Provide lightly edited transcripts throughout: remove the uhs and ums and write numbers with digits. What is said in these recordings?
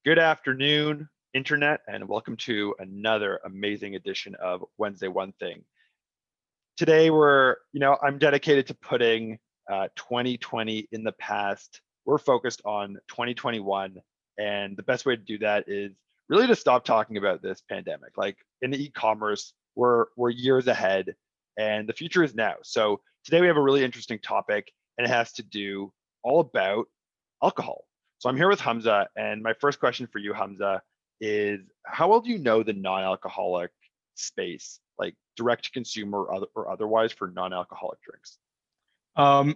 Good afternoon, Internet, and welcome to another amazing edition of Wednesday One Thing. Today, I'm dedicated to putting 2020 in the past. We're focused on 2021, and the best way to do that is really to stop talking about this pandemic. Like in the e-commerce, we're years ahead, and the future is now. So today we have a really interesting topic, and it has to do all about alcohol. So I'm here with Hamza, and my first question for you, Hamza, is how well do you know the non-alcoholic space, like direct to consumer or otherwise for non-alcoholic drinks?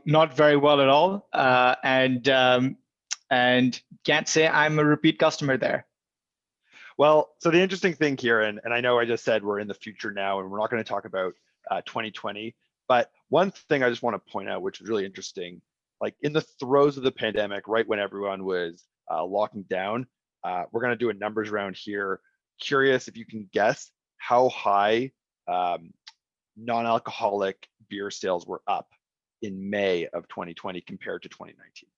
Not very well at all, and can't say I'm a repeat customer there. Well, so the interesting thing here, and I know I just said we're in the future now, and we're not going to talk about 2020, but one thing I just want to point out, which is really interesting, like in the throes of the pandemic, right when everyone was locking down, we're going to do a numbers round here. Curious if you can guess how high non-alcoholic beer sales were up in May of 2020 compared to 2019.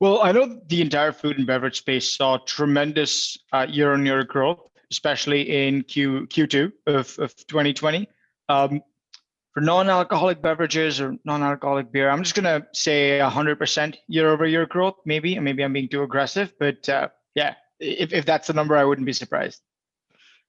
Well, I know the entire food and beverage space saw tremendous year-on-year growth, especially in Q2 of 2020. For non-alcoholic beverages or non-alcoholic beer, I'm just gonna say 100% year-over-year growth. Maybe I'm being too aggressive, but yeah, if that's the number, I wouldn't be surprised.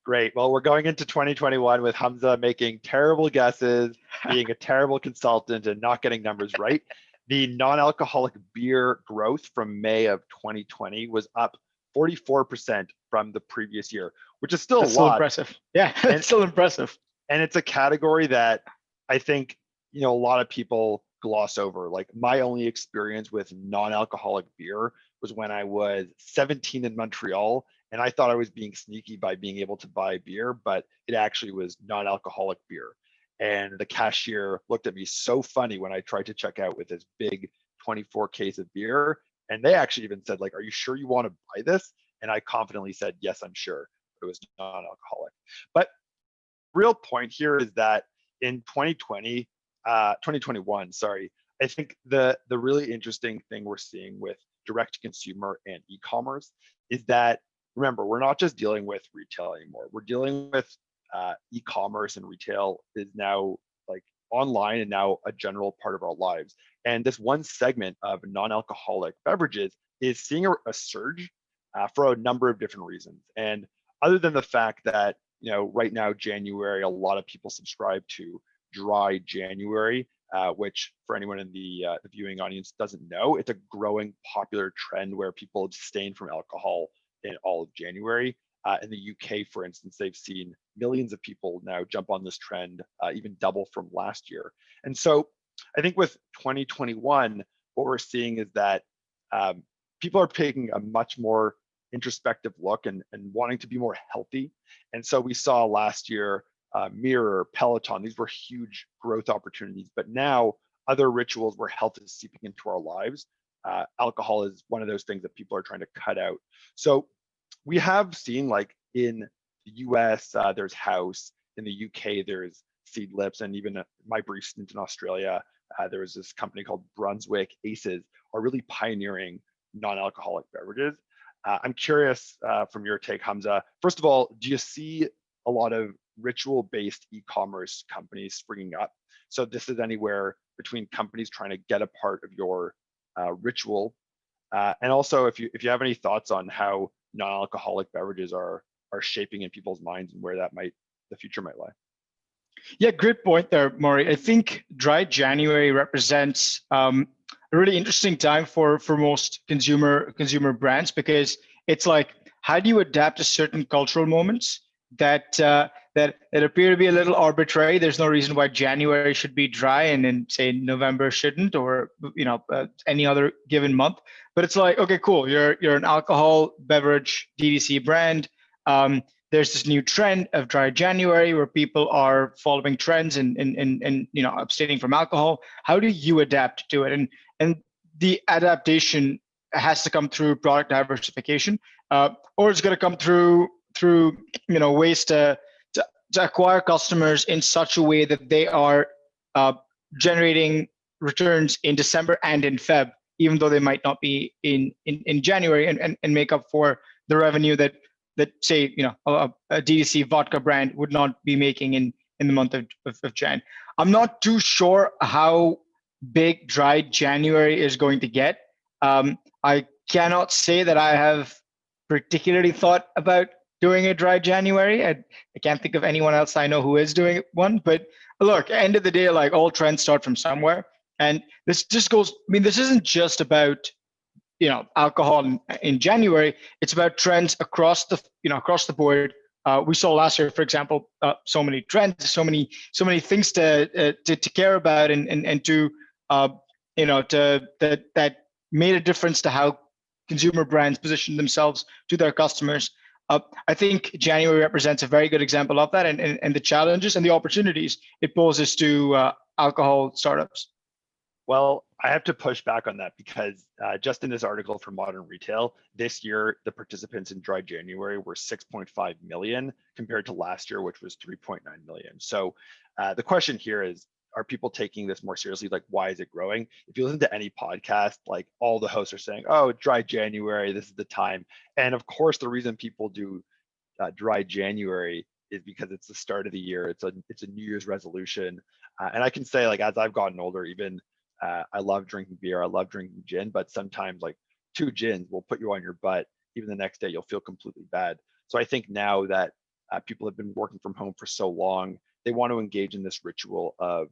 Great. Well, we're going into 2021 with Hamza making terrible guesses, being a terrible consultant, and not getting numbers right. The non-alcoholic beer growth from May of 2020 was up 44% from the previous year, which is still That's a lot. Still impressive. Yeah, it's still impressive. And it's a category that I think, a lot of people gloss over. Like my only experience with non-alcoholic beer was when I was 17 in Montreal, and I thought I was being sneaky by being able to buy beer, but it actually was non-alcoholic beer. And the cashier looked at me so funny when I tried to check out with this big 24 case of beer. And they actually even said, like, are you sure you want to buy this? And I confidently said, yes, I'm sure. It was non-alcoholic. But real point here is that in 2021, sorry, I think the really interesting thing we're seeing with direct to consumer and e-commerce is that, remember, we're not just dealing with retail anymore. We're dealing with e-commerce, and retail is now like online and now a general part of our lives. And this one segment of non-alcoholic beverages is seeing a surge for a number of different reasons. And other than the fact that, right now, January, a lot of people subscribe to dry January, which for anyone in the viewing audience doesn't know, it's a growing popular trend where people abstain from alcohol in all of January. In the UK, for instance, they've seen millions of people now jump on this trend, even double from last year. And so I think with 2021, what we're seeing is that people are taking a much more introspective look and wanting to be more healthy. And so we saw last year, Mirror, Peloton, these were huge growth opportunities. But now other rituals where health is seeping into our lives, alcohol is one of those things that people are trying to cut out. So we have seen, like in the US, there's House. In the UK, there's Seed Lips, and even my brief stint in Australia, there was this company called Brunswick Aces, are really pioneering non-alcoholic beverages. I'm curious from your take, Hamza. First of all, do you see a lot of ritual-based e-commerce companies springing up? So this is anywhere between companies trying to get a part of your ritual, and also if you have any thoughts on how non-alcoholic beverages are shaping in people's minds and where the future might lie. Yeah, great point there, Maury. I think Dry January represents a really interesting time for most consumer brands, because it's like, how do you adapt to certain cultural moments that appear to be a little arbitrary? There's no reason why January should be dry and then say November shouldn't, or any other given month. But it's like, okay, cool. You're an alcohol beverage DTC brand. There's this new trend of Dry January where people are following trends and abstaining from alcohol. How do you adapt to it? And the adaptation has to come through product diversification, or it's going to come through ways to acquire customers in such a way that they are generating returns in December and in Feb, even though they might not be in January, and make up for the revenue that say, a DTC vodka brand would not be making in the month of Jan. I'm not too sure how big dry January is going to get. I cannot say that I have particularly thought about doing a dry January. I can't think of anyone else I know who is doing one. But look, at the end of the day, like, all trends start from somewhere. And this just goes, I mean, this isn't just about, alcohol in January. It's about trends across the board. We saw last year, for example, so many trends, so many things to care about, and to that made a difference to how consumer brands position themselves to their customers. I think January represents a very good example of that, and the challenges and the opportunities it poses to alcohol startups. Well, I have to push back on that because just in this article from Modern Retail, this year, the participants in dry January were 6.5 million compared to last year, which was 3.9 million. So the question here is, are people taking this more seriously? Like, why is it growing? If you listen to any podcast, like, all the hosts are saying, oh, dry January, this is the time. And of course, the reason people do dry January is because it's the start of the year. It's a New Year's resolution. And I can say, like, as I've gotten older, even I love drinking beer, I love drinking gin, but sometimes, like, 2 gins will put you on your butt. Even the next day, you'll feel completely bad. So I think now that people have been working from home for so long, they want to engage in this ritual of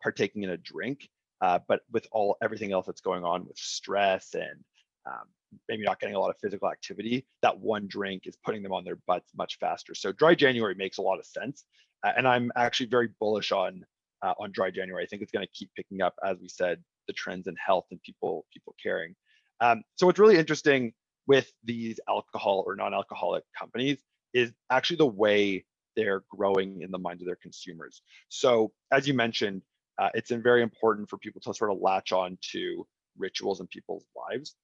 partaking in a drink, but with everything else that's going on with stress and maybe not getting a lot of physical activity, that one drink is putting them on their butts much faster. So dry January makes a lot of sense, and I'm actually very bullish on dry January. I think it's going to keep picking up, as we said, the trends in health and people caring. So what's really interesting with these alcohol or non-alcoholic companies is actually the way they're growing in the minds of their consumers. So as you mentioned, it's very important for people to sort of latch on to rituals in people's lives.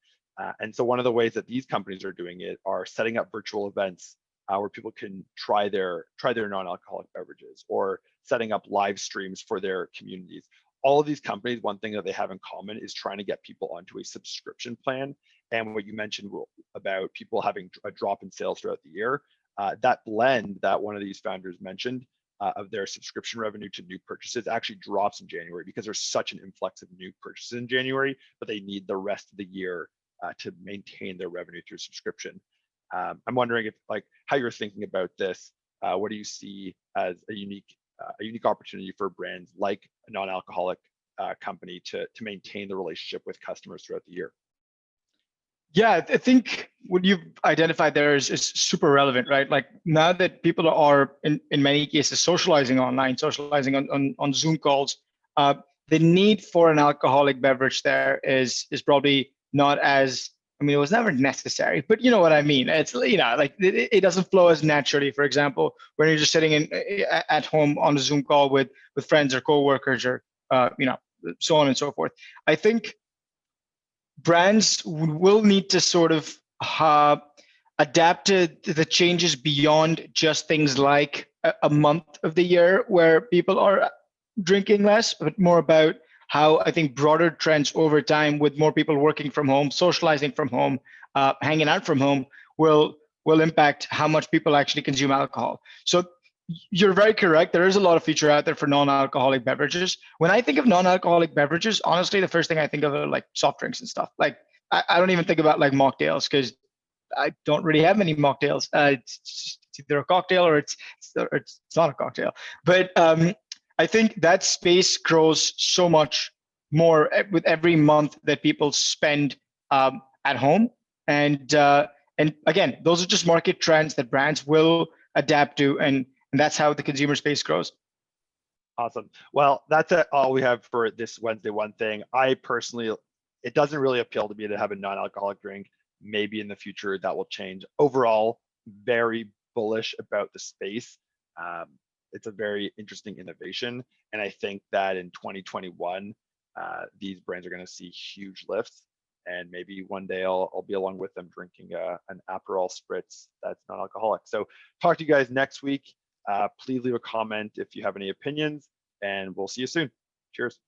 And so one of the ways that these companies are doing it are setting up virtual events where people can try their non-alcoholic beverages, or setting up live streams for their communities. All of these companies, one thing that they have in common is trying to get people onto a subscription plan. And what you mentioned about people having a drop in sales throughout the year, that blend that one of these founders mentioned of their subscription revenue to new purchases actually drops in January because there's such an influx of new purchases in January, but they need the rest of the year to maintain their revenue through subscription. I'm wondering if, like, how you're thinking about this. What do you see as a unique opportunity for brands like a non-alcoholic company to maintain the relationship with customers throughout the year? Yeah, I think what you've identified there is super relevant, right? Like, now that people are in many cases socializing online, socializing on Zoom calls, the need for an alcoholic beverage there is probably not as, I mean, it was never necessary, but you know what I mean. It's, like, it doesn't flow as naturally. For example, when you're just sitting at home on a Zoom call with friends or coworkers, or so on and so forth. I think brands will need to sort of adapt to the changes beyond just things like a month of the year where people are drinking less, but more about how I think broader trends over time, with more people working from home, socializing from home, hanging out from home, will impact how much people actually consume alcohol. So you're very correct. There is a lot of future out there for non-alcoholic beverages. When I think of non-alcoholic beverages, honestly, the first thing I think of are like soft drinks and stuff. Like, I don't even think about like mocktails, because I don't really have many mocktails. It's either a cocktail or it's not a cocktail. But I think that space grows so much more with every month that people spend at home. And again, those are just market trends that brands will adapt to, and that's how the consumer space grows. Awesome. Well, that's all we have for this Wednesday One Thing. I personally, it doesn't really appeal to me to have a non-alcoholic drink. Maybe in the future that will change. Overall, very bullish about the space. It's a very interesting innovation, and I think that in 2021, these brands are going to see huge lifts. And maybe one day I'll be along with them drinking an Aperol Spritz that's non-alcoholic. So talk to you guys next week. Please leave a comment if you have any opinions, and we'll see you soon. Cheers.